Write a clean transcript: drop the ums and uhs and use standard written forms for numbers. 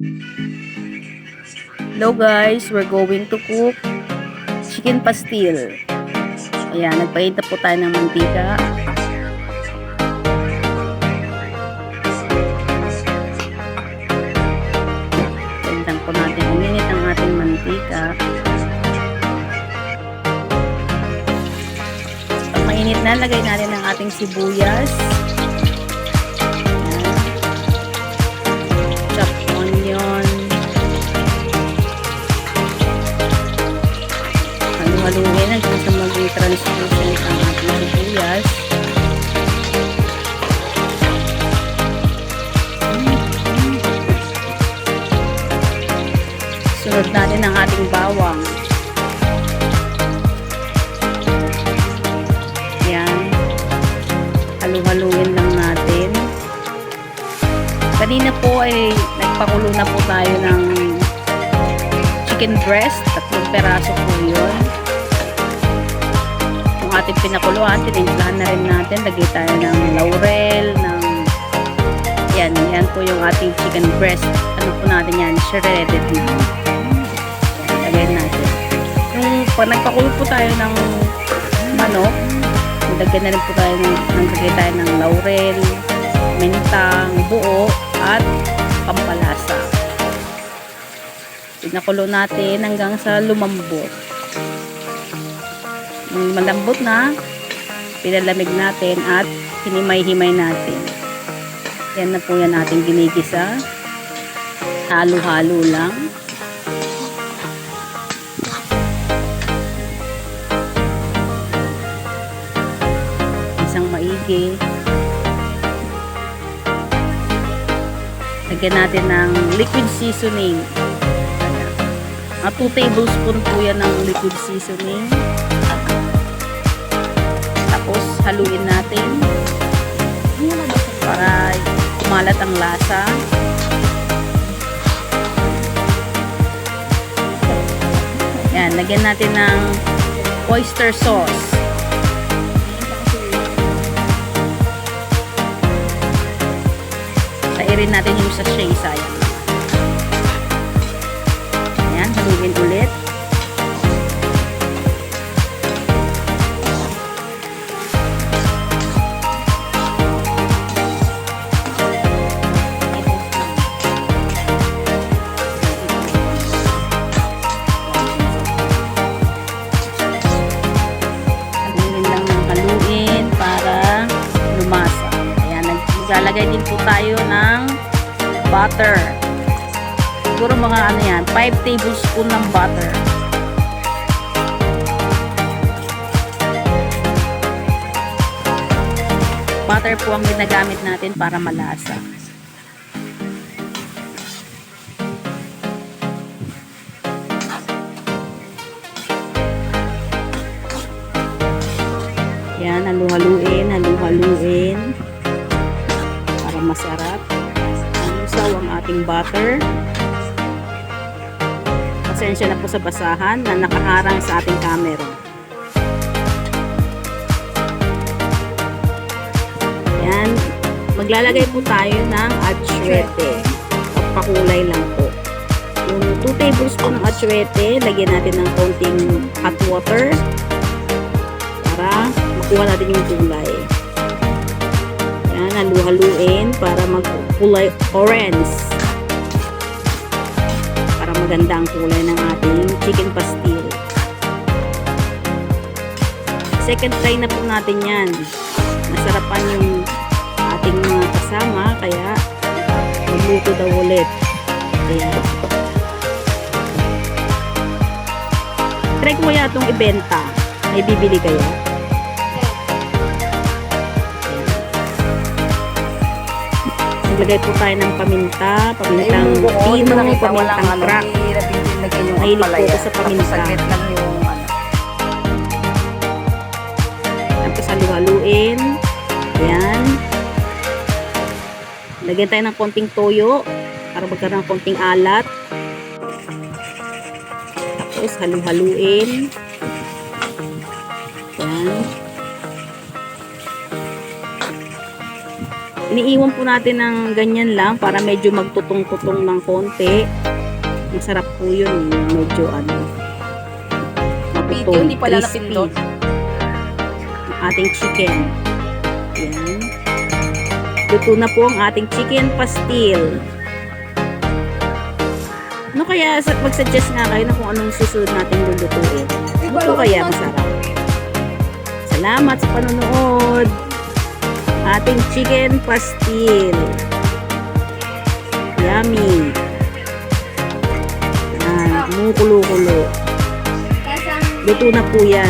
Hello guys, we're going to cook chicken pastil. Ayan, nagpainit na po tayo ng mantika. Tingnan po natin uminit ang ating mantika. Pag mainit na, lagay natin ang ating sibuyas. Chopped onion. Haluin hanggang sa maging translucent ang ating sibuyas. Sunod natin ang ating bawang. Yan. Halu-haluin lang natin. Kanina po ay nagpakulo na po tayo ng chicken breast. 3 peraso po yun. Ating pinakuluan, tinimplahan na rin natin. Lagay tayo ng laurel, ng yan po yung ating chicken breast. Ano po natin yan? Shredded na. Lagay natin. Yung pag nagpakulo po tayo ng manok, lagyan na rin po tayo lagay tayo ng laurel, mentang, buo, at pampalasa. Pinakulo natin hanggang sa lumambot. Malambot na, pinalamig natin at hinimay-himay natin. Yan na po yan ating ginigisa. Halo-halo lang. Isang maigi. Lagyan natin ng liquid seasoning. 2 tablespoon po yan ng liquid seasoning. Tapos haluin natin para kumalat ang lasa. Yan, lagyan natin ng oyster sauce. Sairin natin yung sachet, sayang. Yan, haluin ulit. Lalagay din po tayo ng butter. Siguro mga 5 tablespoon ng butter. Butter po ang ginagamit natin para malasa. Yan, halu-haluin. Masarap. Lusaw ang ating butter. Pasensya na po sa basahan na nakaharang sa ating camera. Yan. Maglalagay po tayo ng atsuete. Pakulay lang po. Yung 2 tablespoon ng atsuete, lagyan natin ng konting hot water para makuha natin yung kulay. Halu-haluin para magkulay orange, para maganda ang kulay ng ating chicken pastil. Second try na po natin yan. Masarapan yung ating mga kasama, kaya magluto daw ulit. Ayan. Try ko kaya itong ibenta. May bibili kayo? Maglagay po tayo ng paminta, pamintang pino, pamintang crack. Mahilig po ito sa paminta. Tapos halu-haluin. Ayan. Lagyan tayo ng konting toyo para magkaroon ng konting alat. Tapos halu-haluin. Ayan. Iniiwan po natin ng ganyan lang para medyo magtutong-tutong ng konti. Masarap po yun. Medyo Video, hindi pala crispy. napindot. Ang ating chicken. Yan. Luto na po ang ating chicken pastil. Ano kaya, mag-suggest nga kayo na kung anong susunod natin lulutuin. Ano po kaya masarap? Salamat sa panonood. Ating chicken pastil. Yummy. Yan, kumukulo-kulo. Luto na po yan.